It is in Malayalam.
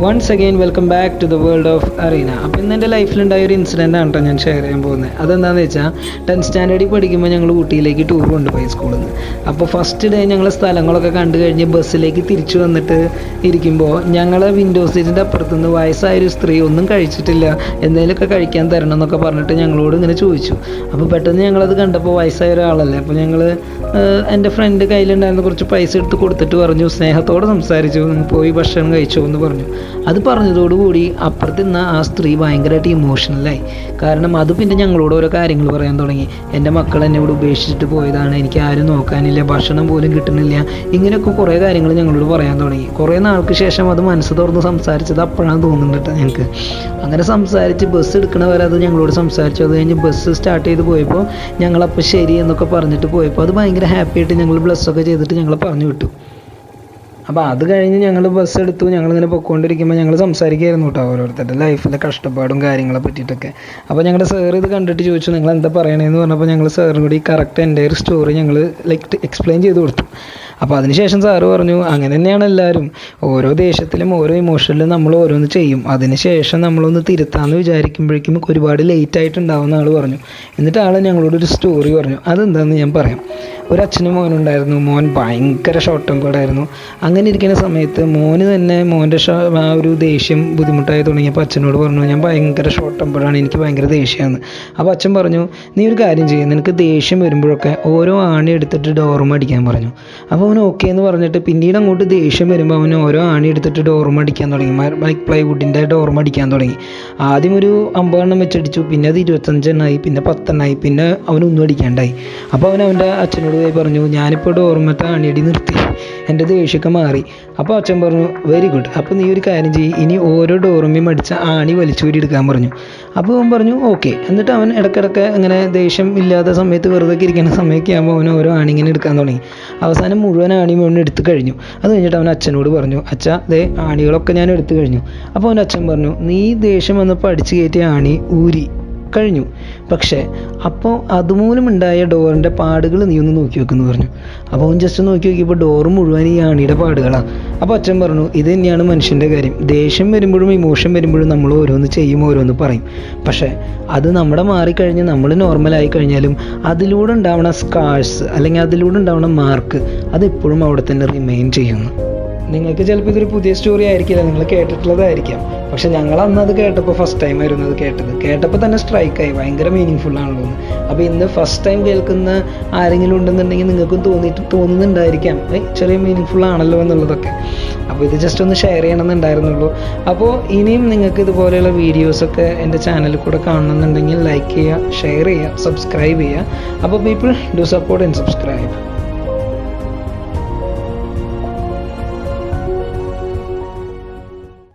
Once again welcome back to the world of arena. അപ്പോൾ ഇന്ന് എൻ്റെ ലൈഫിലുണ്ടായ ഒരു ഇൻസിഡൻ്റ് ആണ് കേട്ടോ ഞാൻ ഷെയർ ചെയ്യാൻ പോകുന്നത്. അതെന്താണെന്ന് വെച്ചാൽ 10th സ്റ്റാൻഡേർഡിൽ പഠിക്കുമ്പോൾ ഞങ്ങൾ ഊട്ടിയിലേക്ക് ടൂർ കൊണ്ടുപോയി സ്കൂളിൽ നിന്ന്. അപ്പോൾ ഫസ്റ്റ് ഡേ ഞങ്ങൾ സ്ഥലങ്ങളൊക്കെ കണ്ടു കഴിഞ്ഞ് ബസ്സിലേക്ക് തിരിച്ചു വന്നിട്ട് ഇരിക്കുമ്പോൾ ഞങ്ങളെ വിൻഡോ സീറ്റിൻ്റെ അപ്പുറത്തുനിന്ന് വയസ്സായൊരു സ്ത്രീ ഒന്നും കഴിച്ചിട്ടില്ല, എന്തെങ്കിലുമൊക്കെ കഴിക്കാൻ തരണം എന്നൊക്കെ പറഞ്ഞിട്ട് ഞങ്ങളോട് ഇങ്ങനെ ചോദിച്ചു. അപ്പോൾ പെട്ടെന്ന് ഞങ്ങളത് കണ്ടപ്പോൾ വയസ്സായ ഒരാളല്ലേ, അപ്പോൾ ഞങ്ങൾ എൻ്റെ ഫ്രണ്ട് കയ്യിലുണ്ടായിരുന്ന കുറച്ച് പൈസ എടുത്ത് കൊടുത്തിട്ട് പറഞ്ഞു, സ്നേഹത്തോടെ സംസാരിച്ചു, നിങ്ങൾ പോയി ഭക്ഷണം കഴിച്ചോ എന്ന് പറഞ്ഞു. അത് പറഞ്ഞതോടുകൂടി അപ്പുറത്ത് നിന്ന് ആ സ്ത്രീ ഭയങ്കരമായിട്ട് ഇമോഷണലായി. കാരണം അത് പിന്നെ ഞങ്ങളോട് ഓരോ കാര്യങ്ങൾ പറയാൻ തുടങ്ങി. എൻ്റെ മക്കൾ എന്നെ ഇവിടെ ഉപേക്ഷിച്ചിട്ട് പോയതാണ്, എനിക്ക് ആരും നോക്കാനില്ല, ഭക്ഷണം പോലും കിട്ടുന്നില്ല, ഇങ്ങനെയൊക്കെ കുറേ കാര്യങ്ങൾ ഞങ്ങളോട് പറയാൻ തുടങ്ങി. കുറേ നാൾക്ക് ശേഷം അത് മനസ്സ് തുറന്ന് സംസാരിച്ചത് അപ്പോഴാണ് തോന്നുന്നുണ്ട് ഞങ്ങൾക്ക്. അങ്ങനെ സംസാരിച്ച് ബസ് എടുക്കണ വരെ അത് ഞങ്ങളോട് സംസാരിച്ചു. അത് കഴിഞ്ഞ് ബസ് സ്റ്റാർട്ട് ചെയ്ത് പോയപ്പോൾ ഞങ്ങളപ്പോൾ ശരി എന്നൊക്കെ പറഞ്ഞിട്ട് പോയപ്പോൾ അത് ഭയങ്കര ഹാപ്പി ആയിട്ട് ഞങ്ങൾ ബ്ലസ്സൊക്കെ ചെയ്തിട്ട് ഞങ്ങളെ പറഞ്ഞു വിട്ടു. അപ്പോൾ അത് കഴിഞ്ഞ് ഞങ്ങൾ ബസ് എടുത്തു. ഞങ്ങളിങ്ങനെ പൊയ്ക്കൊണ്ടിരിക്കുമ്പോൾ ഞങ്ങൾ സംസാരിക്കുകയായിരുന്നു കേട്ടോ ഓരോരുത്തരുടെ ലൈഫിലെ കഷ്ടപ്പാടും കാര്യങ്ങളെ പറ്റിയിട്ടൊക്കെ. അപ്പോൾ ഞങ്ങളുടെ സാർ ഇത് കണ്ടിട്ട് ചോദിച്ചു, നിങ്ങൾ എന്താ പറയണതെന്ന് പറഞ്ഞപ്പോൾ ഞങ്ങൾ സാറിനും കൂടി കറക്റ്റ് എൻ്റെ ഒരു സ്റ്റോറി ഞങ്ങൾ എക്സ്പ്ലെയിൻ ചെയ്ത് കൊടുത്തു. അപ്പോൾ അതിനുശേഷം സാറ് പറഞ്ഞു, അങ്ങനെ തന്നെയാണ് എല്ലാവരും, ഓരോ ദേശത്തിലും ഓരോ ഇമോഷനിലും നമ്മൾ ഓരോന്ന് ചെയ്യും, അതിനുശേഷം നമ്മളൊന്ന് തിരുത്താമെന്ന് വിചാരിക്കുമ്പോഴേക്കും ഒരുപാട് ലേറ്റ് ആയിട്ടുണ്ടാവുമെന്ന് ആൾ പറഞ്ഞു. എന്നിട്ട് ആൾ ഞങ്ങളോടൊരു സ്റ്റോറി പറഞ്ഞു. അതെന്താണെന്ന് ഞാൻ പറയാം. ഒരു അച്ഛനും മോനുണ്ടായിരുന്നു. മോൻ ഭയങ്കര ഷോർട്ട് ടെമ്പേർഡായിരുന്നു. അങ്ങനെ ഇരിക്കുന്ന സമയത്ത് മോന് തന്നെ മോൻ്റെ ആ ഒരു ദേഷ്യം ബുദ്ധിമുട്ടായി തുടങ്ങിയപ്പോൾ അച്ഛനോട് പറഞ്ഞു, ഞാൻ ഭയങ്കര ഷോർട്ട് ടെമ്പേർഡാണ്, എനിക്ക് ഭയങ്കര ദേഷ്യമാണ്. അപ്പോൾ അച്ഛൻ പറഞ്ഞു, നീ ഒരു കാര്യം ചെയ്യും, നിനക്ക് ദേഷ്യം വരുമ്പോഴൊക്കെ ഓരോ ആണി എടുത്തിട്ട് ഡോറും അടിക്കാൻ പറഞ്ഞു. അപ്പോൾ അവൻ ഓക്കെ എന്ന് പറഞ്ഞിട്ട് പിന്നീട് അങ്ങോട്ട് ദേഷ്യം വരുമ്പോൾ അവന് ഓരോ ആണി എടുത്തിട്ട് ഡോറും അടിക്കാൻ തുടങ്ങി. ലൈക്ക് പ്ലൈവുഡിൻ്റെ ഡോറും അടിക്കാൻ തുടങ്ങി. ആദ്യം ഒരു 50 എണ്ണം വെച്ചടിച്ചു, പിന്നെ അത് 25 എണ്ണമായി, പിന്നെ 10 എണ്ണമായി, പിന്നെ അവനൊന്നും അടിക്കാണ്ടായി. അപ്പോൾ അവൻ്റെ അച്ഛനോട് പോയി പറഞ്ഞു, ഞാനിപ്പോൾ ഡോർമത്തെ ആണിയടി നിർത്തി, എൻ്റെ ദേഷ്യമൊക്കെ മാറി. അപ്പോൾ അച്ഛൻ പറഞ്ഞു, വെരി ഗുഡ്, അപ്പോൾ നീ ഒരു കാര്യം ചെയ്യും, ഇനി ഓരോ ഡോറുമ്മയും അടിച്ച ആണി വലിച്ചൂരി എടുക്കാൻ പറഞ്ഞു. അപ്പോൾ അവൻ പറഞ്ഞു ഓക്കെ. എന്നിട്ട് അവൻ ഇടയ്ക്കിടയ്ക്ക് ഇങ്ങനെ ദേഷ്യം ഇല്ലാത്ത സമയത്ത് വെറുതെ ഇരിക്കുന്ന സമയമൊക്കെ ആകുമ്പോൾ അവൻ ഓരോ ആണി ഇങ്ങനെ എടുക്കാൻ തുടങ്ങി. അവസാനം മുഴുവൻ ആണി മുഴുവൻ എടുത്തു കഴിഞ്ഞു. അത് കഴിഞ്ഞിട്ട് അവൻ അച്ഛനോട് പറഞ്ഞു, അച്ഛാ ദേ ആണികളൊക്കെ ഞാൻ എടുത്തു കഴിഞ്ഞു. അപ്പോൾ അവൻ അച്ഛൻ പറഞ്ഞു, നീ ദേഷ്യം വന്നപ്പോൾ അടിച്ചു കയറ്റിയ ആണി ഊരി കഴിഞ്ഞു, പക്ഷേ അപ്പോൾ അതുമൂലം ഉണ്ടായ ഡോറിൻ്റെ പാടുകൾ നീ ഒന്ന് നോക്കി വെക്കുമെന്ന് പറഞ്ഞു. അപ്പോൾ അവൻ ജസ്റ്റ് നോക്കി നോക്കിയപ്പോൾ ഡോറ് മുഴുവൻ ഈ ആണിയുടെ പാടുകളാണ്. അപ്പോൾ അച്ഛൻ പറഞ്ഞു, ഇത് തന്നെയാണ് മനുഷ്യൻ്റെ കാര്യം, ദേഷ്യം വരുമ്പോഴും ഇമോഷൻ വരുമ്പോഴും നമ്മൾ ഓരോന്ന് ചെയ്യും, ഓരോന്ന് പറയും, പക്ഷേ അത് നമ്മുടെ മാറിക്കഴിഞ്ഞ് നമ്മൾ നോർമലായി കഴിഞ്ഞാലും അതിലൂടെ ഉണ്ടാവുന്ന സ്കാർസ് അല്ലെങ്കിൽ അതിലൂടെ ഉണ്ടാവുന്ന മാർക്ക് അതെപ്പോഴും അവിടെ തന്നെ റിമെയിൻ ചെയ്യുന്നു. നിങ്ങൾക്ക് ചിലപ്പോൾ ഇതൊരു പുതിയ സ്റ്റോറി ആയിരിക്കില്ല, നിങ്ങൾ കേട്ടിട്ടുള്ളതായിരിക്കാം, പക്ഷെ ഞങ്ങൾ അന്ന് അത് കേട്ടപ്പോൾ ഫസ്റ്റ് ടൈം ആയിരുന്നു അത് കേട്ടപ്പോൾ തന്നെ സ്ട്രൈക്കായി, ഭയങ്കര മീനിങ് ഫുൾ ആണല്ലോ എന്ന്. അപ്പോൾ ഇന്ന് ഫസ്റ്റ് ടൈം കേൾക്കുന്ന ആരെങ്കിലും ഉണ്ടെന്നുണ്ടെങ്കിൽ നിങ്ങൾക്കും തോന്നുന്നുണ്ടായിരിക്കാം ചെറിയ മീനിങ് ഫുൾ ആണല്ലോ എന്നുള്ളതൊക്കെ. അപ്പോൾ ഇത് ജസ്റ്റ് ഒന്ന് ഷെയർ ചെയ്യണമെന്നുണ്ടായിരുന്നുള്ളൂ. അപ്പോൾ ഇനിയും നിങ്ങൾക്ക് ഇതുപോലെയുള്ള വീഡിയോസൊക്കെ എൻ്റെ ചാനലിൽ കൂടെ കാണണമെന്നുണ്ടെങ്കിൽ ലൈക്ക് ചെയ്യുക, ഷെയർ ചെയ്യുക, സബ്സ്ക്രൈബ് ചെയ്യുക. അപ്പോൾ people do support and subscribe.